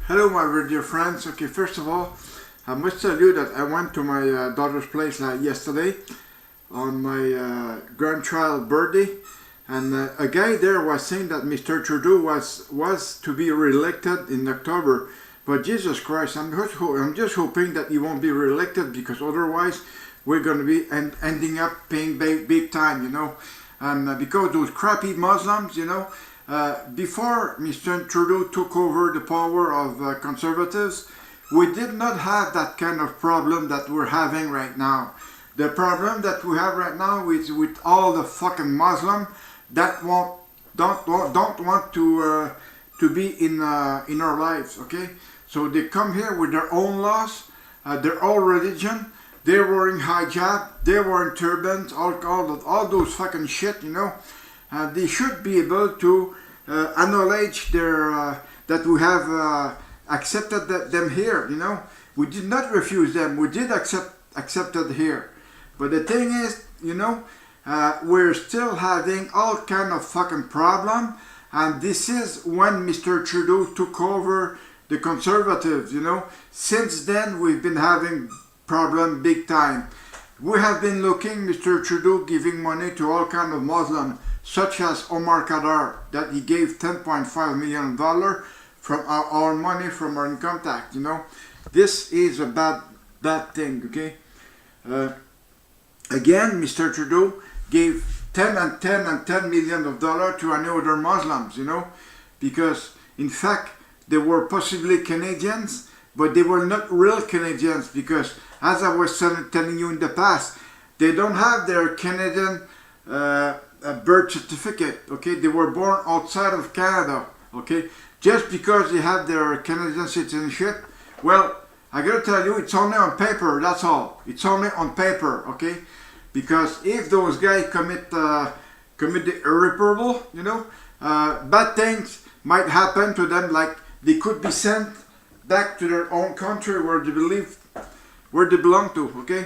Hello my dear friends. Okay, first of all, I must tell you that I went to my daughter's place yesterday on my grandchild's birthday, and a guy there was saying that Mr. Trudeau was to be re-elected in October. But Jesus Christ, I'm just hoping that he won't be re-elected, because otherwise we're going to be ending up paying big time, you know. And because those crappy Muslims, you know, before Mr. Trudeau took over the power of conservatives, we did not have that kind of problem that we're having right now. The problem that we have right now is with all the fucking Muslims that don't want to be in our lives. Okay, so they come here with their own laws, their own religion. They're wearing hijab, they're wearing turbans, all those fucking shit, you know. They should be able to acknowledge their that we have accepted them here, you know. We did not refuse them, we did accept it here. But the thing is, you know, we're still having all kind of fucking problem, and this is when Mr. Trudeau took over the Conservatives, you know. Since then, we've been having problem big time. We have been looking Mr. Trudeau giving money to all kind of Muslims, such as Omar Khadr, that he gave $10.5 million from our money from our income tax, you know. This is a bad thing, okay. Again, Mr. Trudeau gave 10 million of dollars to any other Muslims, you know, because in fact they were possibly Canadians, but they were not real Canadians, because as I was telling you in the past, they don't have their Canadian birth certificate, okay. They were born outside of Canada, okay. Just because they have their Canadian citizenship, well, I gotta tell you, it's only on paper, that's all. It's only on paper, okay? Because if those guys commit the irreparable, you know, bad things might happen to them, like they could be sent back to their own country where they belong to, okay?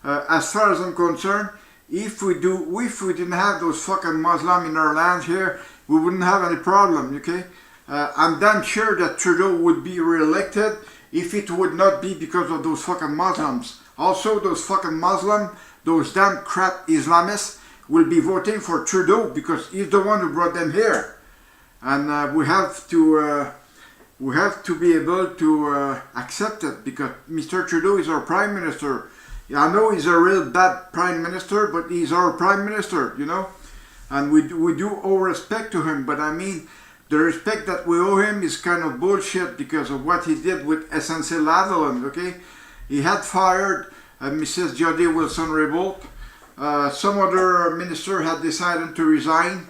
As far as I'm concerned, if we didn't have those fucking Muslims in our land here, we wouldn't have any problem, okay? I'm damn sure that Trudeau would be re-elected if it would not be because of those fucking Muslims. Also, those fucking Muslims, those damn crap Islamists, will be voting for Trudeau because he's the one who brought them here. And we have to be able to accept it, because Mr. Trudeau is our Prime Minister. I know he's a real bad Prime Minister, but he's our Prime Minister, you know. And we do owe respect to him, but I mean, the respect that we owe him is kind of bullshit because of what he did with SNC-Lavalin, okay? He had fired Mrs. Jody Wilson-Raybould. Some other minister had decided to resign,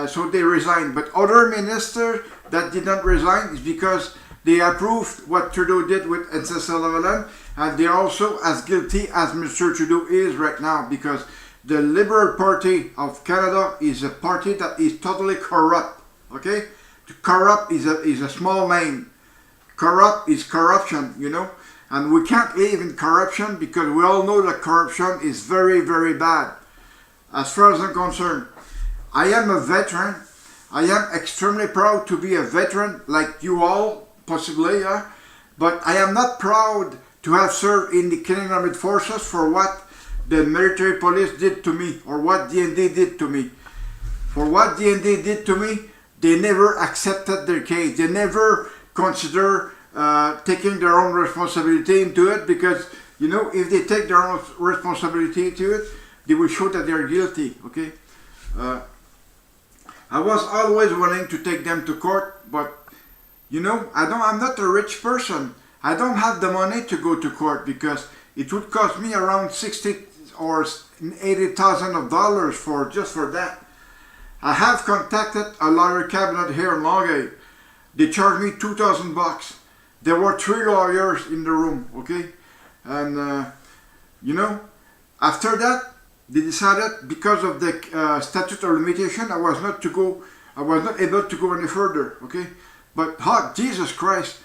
so they resigned. But other ministers that did not resign is because they approved what Trudeau did with SNC-Lavalin, and they're also as guilty as Mr. Trudeau is right now, because the Liberal Party of Canada is a party that is totally corrupt. Okay, corrupt is a small name. Corrupt is corruption, you know, and we can't live in corruption, because we all know that corruption is very, very bad. As far as I'm concerned, I am a veteran. I am extremely proud to be a veteran, like you all, possibly, yeah? But I am not proud to have served in the Canadian Armed Forces for what the military police did to me, or what DND did to me. For what DND did to me, they never accepted their case. They never consider taking their own responsibility into it, because, you know, if they take their own responsibility to it, they will show that they are guilty, okay? I was always willing to take them to court, but, you know, I'm not a rich person. I don't have the money to go to court, because it would cost me around $60,000 or $80,000 just for that. I have contacted a lawyer cabinet here in Longueuil. They charged me $2,000. There were 3 lawyers in the room, okay? And, you know, after that, they decided, because of the statute of limitation, I was not able to go any further, okay? But, Jesus Christ,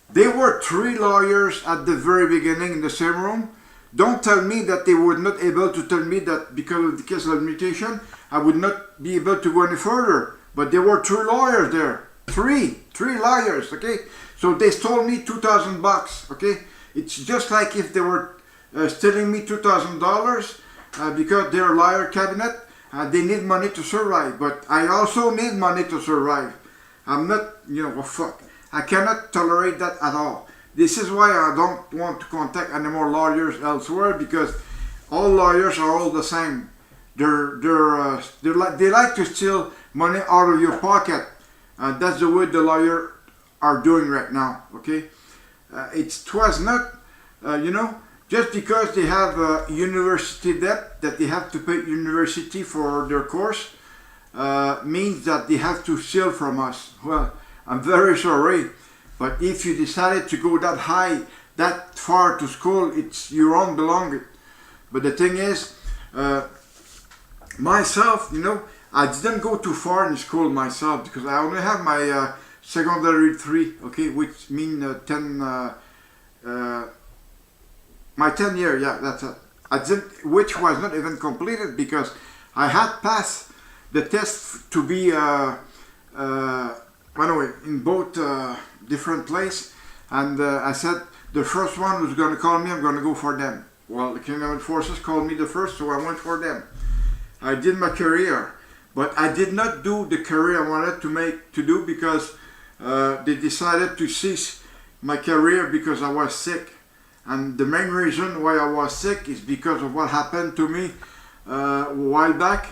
there were 3 lawyers at the very beginning in the same room. Don't tell me that they were not able to tell me that because of the case of limitation, I would not be able to go any further. But there were 3 lawyers there. Three 3 lawyers, okay? So they stole me $2,000, okay? It's just like if they were stealing me $2,000 because they're a lawyer cabinet. They need money to survive, but I also need money to survive. I'm not, well, fuck. I cannot tolerate that at all. This is why I don't want to contact any more lawyers elsewhere, because all lawyers are all the same. They like to steal money out of your pocket. That's the way the lawyers are doing right now. Okay, it was not, just because they have university debt that they have to pay university for their course means that they have to steal from us. Well, I'm very sorry, but if you decided to go that high, that far to school, it's your own belonging. But the thing is, myself, I didn't go too far in school myself, because I only have my secondary 3, okay, which mean 10, my 10 year, yeah, that's it. I didn't, which was not even completed, because I had passed the test to be, anyway, in both different places, and I said, the first one who's going to call me, I'm going to go for them. Well, the Canadian Forces called me the first, so I went for them. I did my career, but I did not do the career I wanted to do, because they decided to cease my career because I was sick. And the main reason why I was sick is because of what happened to me a while back,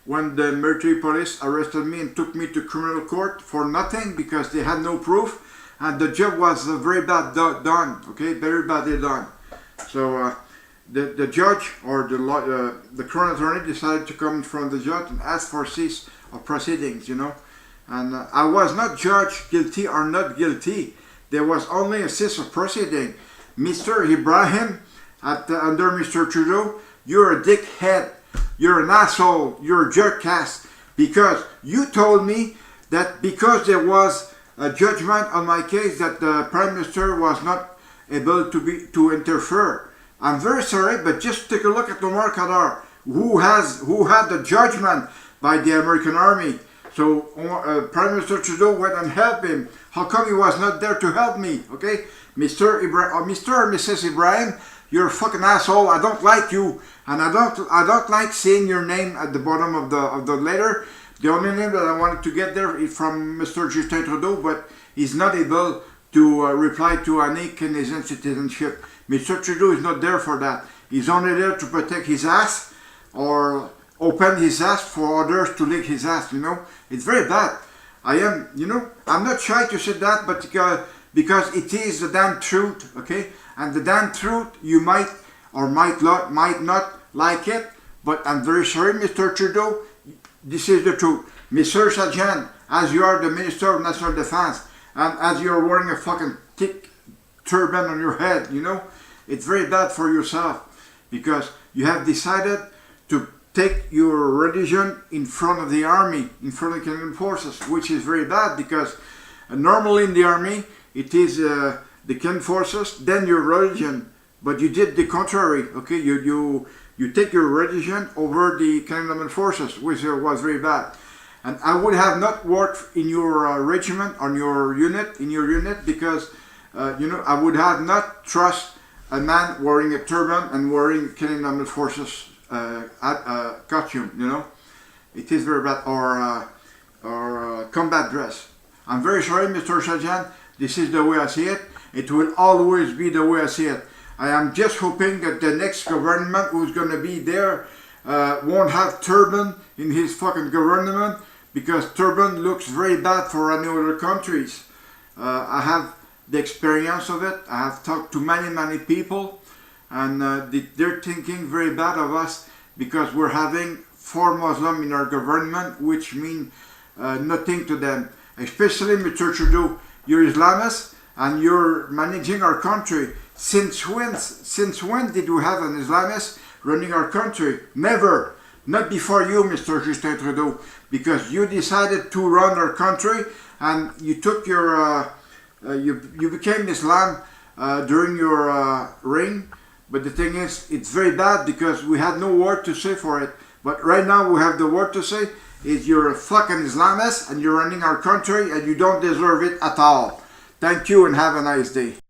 when the military police arrested me and took me to criminal court for nothing, because they had no proof, and the job was very bad done, okay, very badly done. So the judge, or the crown attorney, decided to come in front of the judge and ask for cease of proceedings, and I was not judged guilty or not guilty. There was only a cease of proceeding. Mr. Ibrahim, under Mr. Trudeau, you're a dickhead, you're an asshole, you're a jerkass, because you told me that because there was a judgment on my case that the Prime Minister was not able to interfere. I'm very sorry, but just take a look at Omar Khadr, who had the judgment by the American army. So Prime Minister Trudeau went and helped him. How come he was not there to help me? Okay, Mr. or Mrs. Ibrahim, you're a fucking asshole. I don't like you, and I don't like seeing your name at the bottom of the letter. The only name that I wanted to get there is from Mr. Justin Trudeau, but he's not able to reply to any Canadian citizenship. Mr. Trudeau is not there for that. He's only there to protect his ass, or open his ass for others to lick his ass, It's very bad. I am, I'm not shy to say that, but because it is the damn truth, okay? And the damn truth, you might or might not like it, but I'm very sorry, Mr. Trudeau, this is the truth. Mr. Sajjan, as you are the Minister of National Defense, and as you're wearing a fucking thick turban on your head, it's very bad for yourself, because you have decided to take your religion in front of the army, in front of the Canadian Forces, which is very bad, because normally in the army, it is the Canadian Forces, then your religion, but you did the contrary, okay? You take your religion over the Canadian Forces, which was very bad. And I would have not worked in your regiment, in your unit, because, I would have not trust a man wearing a turban and wearing Canadian Armed Forces costume, It is very bad, or combat dress. I'm very sorry, Mr. Sajjan, this is the way I see it. It will always be the way I see it. I am just hoping that the next government who's going to be there won't have turban in his fucking government, because turban looks very bad for any other countries. I have the experience of it. I have talked to many people, and they're thinking very bad of us, because we're having 4 Muslims in our government, which mean nothing to them. Especially Mr. Trudeau, you're Islamist and you're managing our country. Since when did we have an Islamist running our country? Never. Not before you, Mr. Justin Trudeau, because you decided to run our country, and you took your you became Islam during your reign. But the thing is, it's very bad, because we had no word to say for it. But right now we have the word to say, is you're a fucking Islamist and you're running our country and you don't deserve it at all. Thank you and have a nice day.